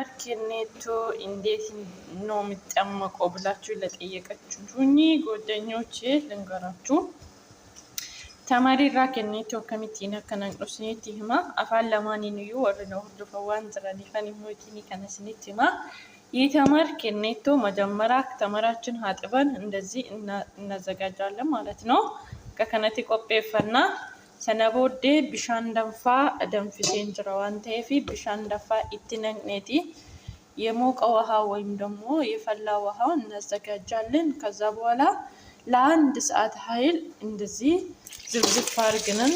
ተማር ኬኔቶ እንዴት ነው የሚጠመቀው ብላችሁ ለጠየቃችሁኝ ጓደኞቼ ልንገራችሁ። ተማሪራ ኬኔቶ ከሚቲና ከናንቆስኔት ይህማ አፋን ለማንንዩ ወርነው ሁሉ ፈዋን ዝራሊፈን ሞቲኒ ከነስኔት ይማ የተማር ኬኔቶ መጀመሪያ ተማራችን አጥበን እንደዚህ እናዘጋጃለን ማለት ነው። ከከነቲ ቆጴፈና ሰነቦዴ ቢሻን ደንፋ ደንፍሴን ጅራዋን ተይፊ ቢሻን ደንፋ ኢትነቅኔቲ የሞቀ ውሃ ወይም ደግሞ የፈላ ውሃውን እናዘጋጃለን። ከዛ በኋላ ለአንድ ሰዓት ኃይል እንደዚህ ዝብዝፍ አድርገን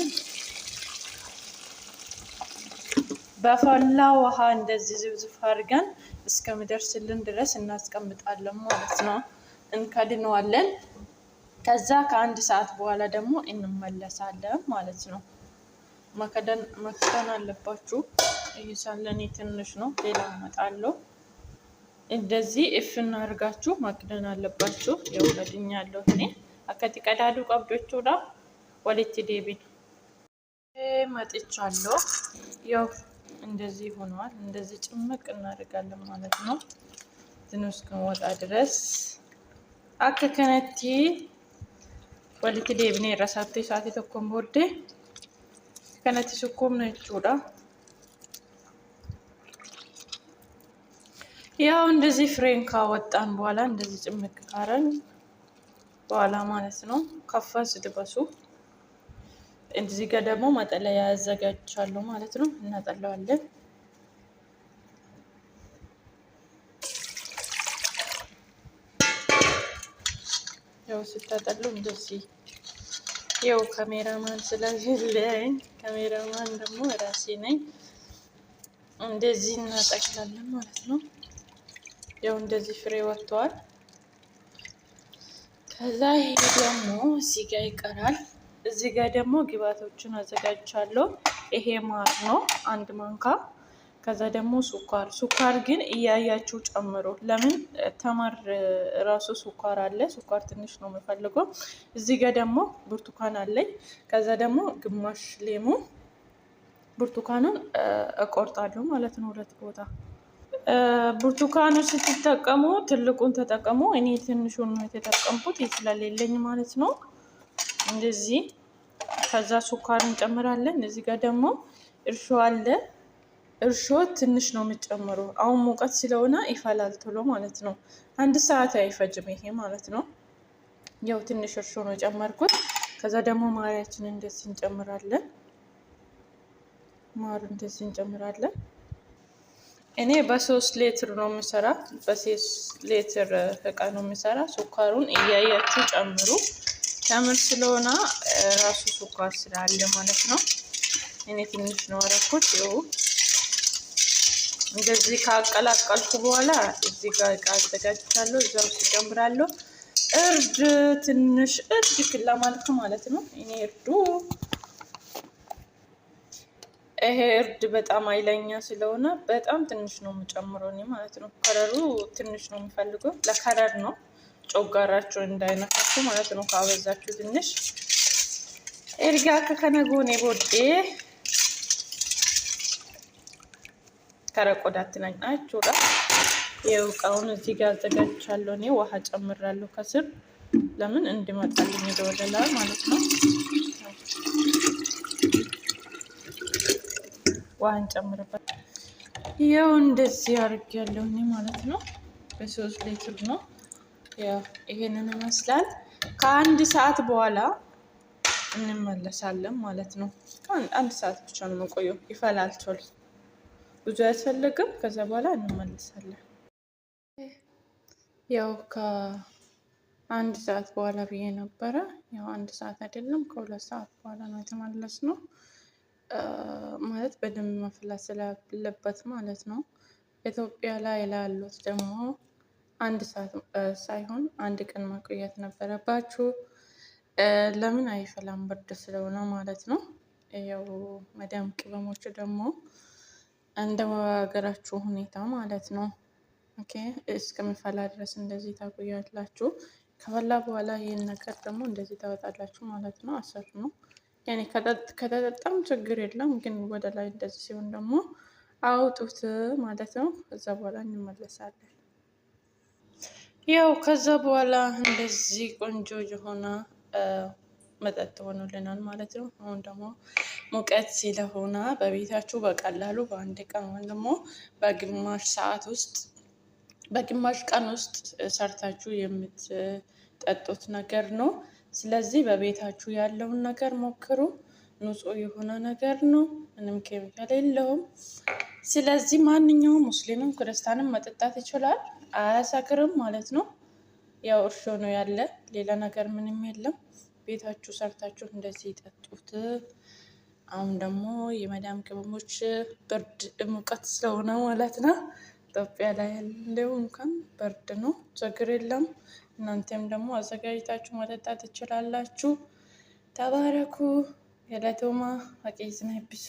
በፈላ ውሃ እንደዚህ ዝብዝፍ አድርገን እስከሚደርስልን ድረስ እናስቀምጣለን ማለት ነው። እንከድነዋለን። ከዛ ከአንድ ሰዓት በኋላ ደግሞ እንመለሳለን ማለት ነው። መክደን አለባችሁ። እየሳለኔ ትንሽ ነው፣ ሌላ እመጣለሁ። እንደዚህ እፍና አድርጋችሁ መክደን አለባችሁ። ያው ከድኛለሁ እኔ አከቲ ቀዳዱ ቀብዶቹ ዳ ወልቲ ዴቢን መጥቻለሁ። ያው እንደዚህ ሆኗል። እንደዚህ ጭምቅ እናደርጋለን ማለት ነው። ትንሽ ከወጣ ድረስ አከከነቲ ወልቲ ዴቢኔ ራሳቴ ሳቴ ተኮም ቦርዴ ከነቲ ሱኩም ነጭውዳ ያው እንደዚህ ፍሬን ካወጣን በኋላ እንደዚህ ጭምቅ ካረን በኋላ ማለት ነው ከፋስ ድበሱ። እዚህ ጋር ደግሞ መጠለያ ያዘጋጃለሁ ማለት ነው። እናጠለዋለን። ያው ስታጠሉ እንደዚህ ያው ካሜራማን ስለሌለኝ ካሜራማን ደግሞ ራሴ ነኝ። እንደዚህ እናጠቅላለን ማለት ነው። ያው እንደዚህ ፍሬ ወጥቷል። ከዛ ይሄ ደግሞ እዚህ ጋር ይቀራል። እዚህ ጋር ደግሞ ግብአቶችን አዘጋጅቻለሁ። ይሄ ማር ነው 1 ማንካ። ከዛ ደግሞ ሱኳር ግን እያያችሁ ጨምሮ። ለምን ተማር ራሱ ሱኳር አለ። ሱኳር ትንሽ ነው የምፈልገው። እዚህ ጋር ደግሞ ብርቱካን አለኝ። ከዛ ደግሞ ግማሽ ሌሙ ብርቱካኑን እቆርጣለሁ ማለት ነው 2 ቦታ። ብርቱካኑ ስትጠቀሙ ትልቁን ተጠቀሙ። እኔ ትንሹን ነው የተጠቀምኩት ስለሌለኝ ማለት ነው። እንደዚህ ከዛ ሱኳር እንጨምራለን። እዚህ ጋር ደግሞ እርሾ አለ። እርሾ ትንሽ ነው የምጨምረው። አሁን ሙቀት ስለሆነ ይፈላል ቶሎ ማለት ነው። 1 ሰዓት አይፈጅም ይሄ ማለት ነው። ያው ትንሽ እርሾ ነው የጨመርኩት። ከዛ ደግሞ ማሪያችንን እንደዚህ እንጨምራለን። ማሩ እንደዚህ እንጨምራለን። እኔ በ3 ሊትር ነው የምሰራ። በ3 ሊትር እቃ ነው የምሰራ። ሱኳሩን እያያችሁ ጨምሩ። ተምር ስለሆነ ራሱ ሱኳር ስላለ ማለት ነው። እኔ ትንሽ ነው አረኩት። ይኸው እንደዚህ ካቀላቀልኩ በኋላ እዚህ ጋር እቃ አዘጋጅቻለሁ። እዛው ጨምራለሁ። እርድ ትንሽ እርድ ክላ ማለት ነው። እኔ ይሄ እርድ በጣም አይለኛ ስለሆነ በጣም ትንሽ ነው የምጨምረው እኔ ማለት ነው። ከረሩ ትንሽ ነው የምፈልገው። ለከረር ነው። ጮጋራችሁ እንዳይነካችሁ ማለት ነው። ካበዛችሁ ትንሽ ኤርጋ ከከነጎኔ ቦዴ ከረቆዳት ነኛችሁ ራ የውቃውን እዚህ ጋር አዘጋጅቻለሁ። እኔ ውሃ ጨምራለሁ ከስር ለምን እንዲመጣልኝ ይደወደላ ማለት ነው። ዋን ጨምርበት። ያው እንደዚህ አድርጌያለሁ እኔ ማለት ነው። በ3 ሊትር ነው። ያው ይሄንን ይመስላል። ከ1 ሰዓት በኋላ እንመለሳለን ማለት ነው። 1 ሰዓት ብቻ ነው የምቆየው። ይፈላል ቶሎ፣ ብዙ አያስፈልግም። ከዛ በኋላ እንመለሳለን። ያው ከ1 ሰዓት በኋላ ብዬ ነበረ። ያው 1 ሰዓት አይደለም ከ2 ሰዓት በኋላ ነው የተመለስነው። ማለት በደንብ መፍላት ስላለበት ማለት ነው። ኢትዮጵያ ላይ ላሉት ደግሞ 1 ሰዓት ሳይሆን 1 ቀን ማቆየት ነበረባችሁ። ለምን አይፈላም? ብርድ ስለሆነ ማለት ነው። ያው መዳም ቅመሞች ደግሞ እንደ ሀገራችሁ ሁኔታ ማለት ነው። ኦኬ እስከሚፈላ ድረስ እንደዚህ ታቆያላችሁ። ከፈላ በኋላ ይሄን ነገር ደግሞ እንደዚህ ታወጣላችሁ ማለት ነው። አሰር ነው ያኔ ከተጠጣም ችግር የለም። ግን ወደ ላይ እንደዚህ ሲሆን ደግሞ አውጡት ማለት ነው። ከዛ በኋላ እንመለሳለን። ያው ከዛ በኋላ እንደዚህ ቆንጆ የሆነ መጠጥ ሆኖልናል ማለት ነው። አሁን ደግሞ ሙቀት ስለሆነ በቤታችሁ በቀላሉ በአንድ ቀን ወይም ደግሞ በግማሽ ሰዓት ውስጥ በግማሽ ቀን ውስጥ ሰርታችሁ የምትጠጡት ነገር ነው። ስለዚህ በቤታችሁ ያለውን ነገር ሞክሩ። ንጹህ የሆነ ነገር ነው፣ ምንም ኬሚካል የለውም። ስለዚህ ማንኛውም ሙስሊምም ክርስቲያንም መጠጣት ይችላል፣ አያሰክርም ማለት ነው። ያው እርሾ ነው ያለ፣ ሌላ ነገር ምንም የለም። ቤታችሁ ሰርታችሁ እንደዚህ ጠጡት። አሁን ደግሞ የመዳም ቅመሞች ብርድ ሙቀት ስለሆነ ማለት ነው፣ ኢትዮጵያ ላይ ያለው እንኳን ብርድ ነው፣ ችግር የለም። እናንተም ደግሞ አዘጋጅታችሁ መጠጣት ትችላላችሁ። ተባረኩ። የለቶማ አቄዝና ይብሱ